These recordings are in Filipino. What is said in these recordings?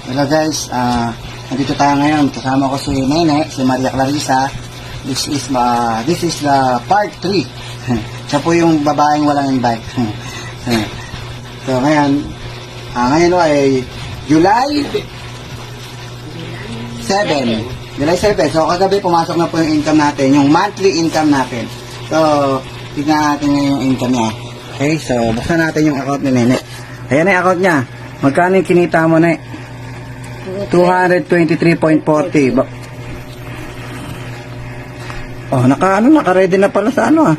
Hello guys, nandito tayo ngayon. Kasama ko si Nene, si Maria Clarissa. This is the part 3. Siya po yung babaeng walang invite. So ngayon ay July 7. July 7. So kagabi pumasok na po yung income natin, yung monthly income natin. So tignan natin ngayon yung income niya. Okay, so buksan natin yung account ni Nene. Ayan na yung account niya. Magkano yung kinita mo na 223.40. Oh, naka-ready na pala sa ano ah.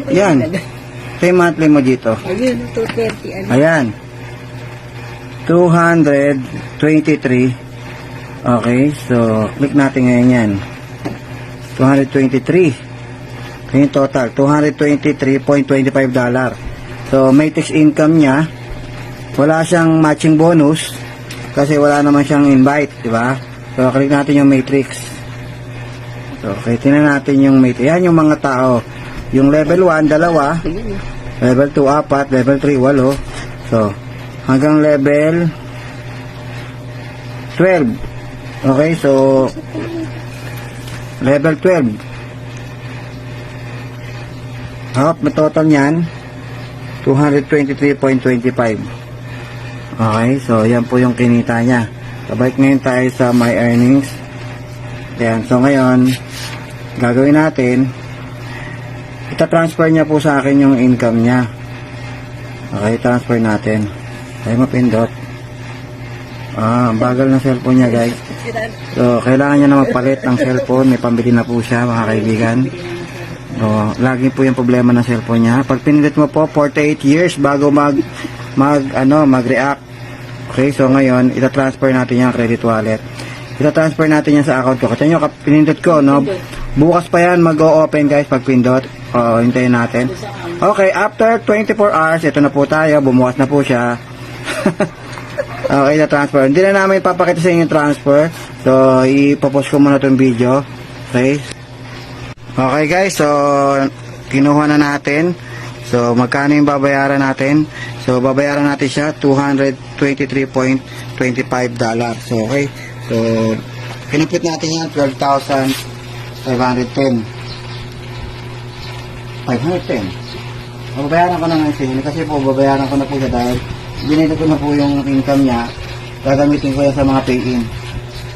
Yan. Ito yung monthly mo dito. Ayun, 230. Ayan. 223. Okay, so click natin ngayon yan. 223. Yung total, $223.25. So, matrix income niya. Wala siyang matching bonus kasi wala naman siyang invite, di ba? So, click natin yung matrix. So, okay, tingnan natin yung matrix. Yan yung mga tao. Yung level 1, 2. Level 2, 4. Level 3, 8. So, hanggang level 12. Okay, so, level 12. May total niyan 223.25. Okay, so yan po yung kinita niya. Sabalik ngayon tayo sa my earnings. Yan, so ngayon gagawin natin, ita-transfer niya po sa akin yung income niya. Okay, transfer natin. Tayo mapindot. Bagal ng cellphone niya guys. So kailangan niya na magpalit ng cellphone. May pambili na po siya mga kaibigan. Lagi po yung problema ng cellphone niya. Pag pinindot mo po 48 years bago mag-react. Okay, so ngayon ita-transfer natin yung credit wallet. Ita-transfer natin yan sa account ko. Kasi nyo, pinindot ko, no? Bukas pa yan mag-o-open guys pag pindot. Hintayin natin. Okay, after 24 hours, ito na po tayo. Bumukas na po siya. Okay, ita-transfer. Hindi na namin papakita sa inyo yung transfer. So, ipopost ko muna itong video. Okay. Okay guys, so kinuha na natin. So magkano yung babayaran natin? So babayaran natin siya $223.25. So okay. So kinupit natin yan 12,510. 510. Babayaran ko na nga siya kasi po babayaran ko na po siya dahil binili ko na po yung income niya. Gagamitin ko yan sa mga pay-in.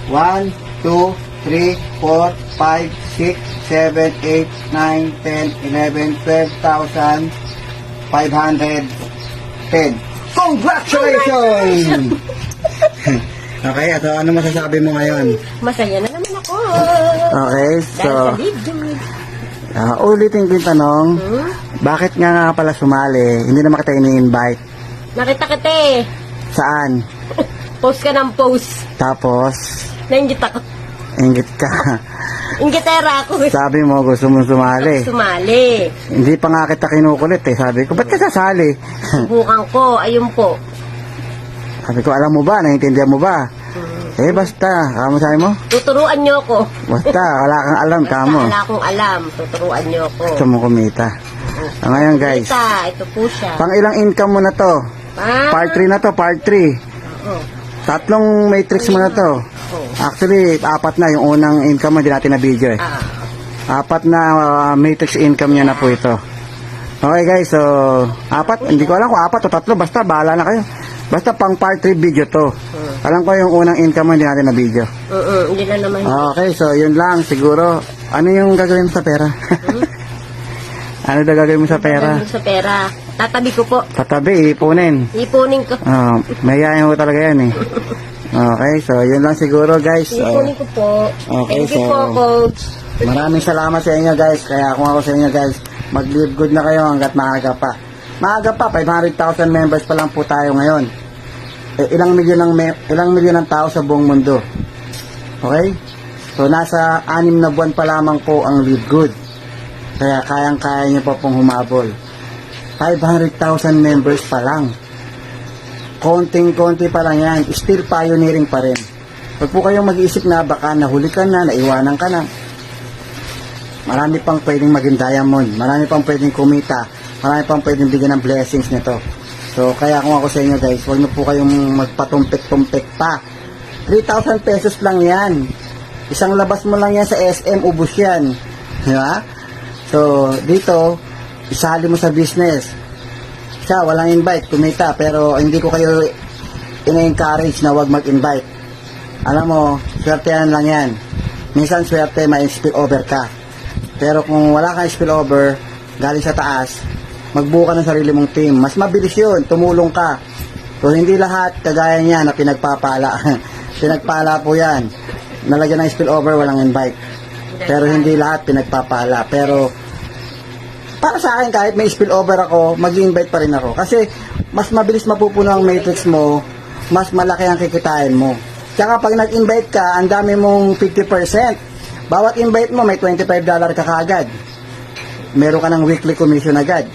1, 2, 3, 4, 5, 6, 7, 8, 9, 10, 11, 12,510. Congratulations! Okay, so ano masasabi mo ngayon? Masaya na naman ako. Okay, so Dahil sa ulitin ko yung tanong, bakit nga pala sumali? Hindi naman kita ini-invite. nakita kita eh. Saan? Post ka ng post. Tapos, Nainggit ako. inggit ka. Inggitera ako. Sabi mo gusto mong sumali. Sumali. Hindi pa nga kita kinukulit eh. Sabi ko, ba't ka sasali? Subukan ko. Ayun po. Sabi ko, alam mo ba? Naiintindihan mo ba? Eh, basta. Kamo sabi mo? Tuturuan niyo ako. Basta, wala kang alam, kamo. Wala akong alam. Tuturuan niyo ako. Gusto mo kumita. Ngayon guys, Ito po siya. pang ilang income mo na to? Part 3 na to, part 3. Oo. Tatlong matrix mo na to. Actually, 4 na yung unang income mo, hindi natin na video eh. 4 na matrix income niya na po ito. Okay guys, so 4, hindi ko alam kung 4 o 3, basta bahala na kayo. Basta pang part 3 video to. Alam ko yung unang income mo, hindi natin na video. Hindi na naman. Okay, so yun lang siguro. Ano yung gagawin mo sa pera? Ano daw gagawin mo sa pera? Sa pera. Tatabi ko po. Tatabi, ipunin. Ipunin ko. Mayayain mo talaga yan eh. Okay, so yun lang siguro guys. Ipunin ko po. Okay, Thank you so po, Coach. maraming salamat sa inyo guys. Kaya kung ako sa inyo guys, mag-live good na kayo hanggat maaga pa. Maaga pa, 500,000 members pa lang po tayo ngayon. Ilang milyon ng tao sa buong mundo. Okay? So nasa 6 na buwan pa lamang po ang live good. Kaya kayang-kaya nyo pa pong humabol. 500,000 members pa lang. Konting-konti pa lang yan. Still pioneering pa rin. Huwag po kayong mag-iisip na baka nahuli ka na, naiwanan ka na. Marami pang pwedeng maging diamond. Marami pang pwedeng kumita. Marami pang pwedeng bigyan ng blessings nito. So, kaya kung ako sa inyo guys, huwag niyo po kayong magpatumpik-tumpik pa. 3,000 pesos lang yan. Isang labas mo lang yan sa SM, ubos yan. Di ba? So, dito, isali mo sa business. Siya, walang invite, kumita, pero hindi ko kayo ina-encourage na wag mag-invite. Alam mo, swertehan lang yan. Minsan swerte, may spill over ka. Pero kung wala kang spill over, galing sa taas, magbuo ka ng sarili mong team. Mas mabilis yun, tumulong ka. So, hindi lahat kagaya niya na pinagpapala. Pinagpala po yan. Nalagyan ng spill over, walang invite. Pero hindi lahat pinagpapala. Pero, para sa akin, kahit may spill over ako, mag-invite pa rin ako. Kasi, mas mabilis mapupuno ang matrix mo, mas malaki ang kikitain mo. Tsaka pag nag-invite ka, ang dami mong 50%. Bawat invite mo, may $25 ka kaagad. Meron ka ng weekly commission agad.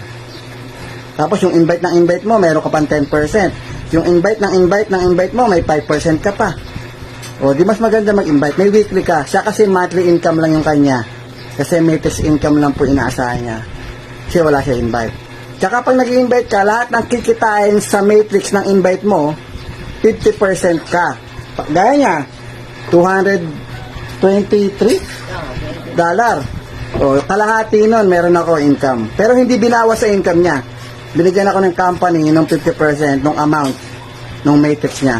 Tapos yung invite ng invite mo, meron ka pang 10%. Yung invite ng invite mo, may 5% ka pa. O, di mas maganda mag-invite. May weekly ka. Siya kasi monthly income lang yung kanya. Kasi matrix income lang po inaasahan niya. Kasi wala siya invite. Tsaka pag nag-invite ka, lahat ng kikitain sa matrix ng invite mo, 50% ka. Gaya niya, $223. O, kalahati nun, meron ako income. Pero hindi binawas sa income niya. Binigyan ako ng company ng 50% ng amount ng matrix niya.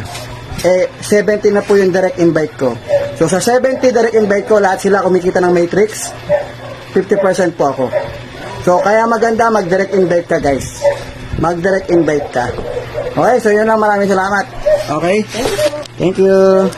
70 na po yung direct invite ko. So, sa 70 direct invite ko, lahat sila kumikita ng matrix, 50% po ako. So, kaya maganda mag-direct invite ka, guys. Mag-direct invite ka. Okay, so yun lang. Maraming salamat. Okay? Thank you.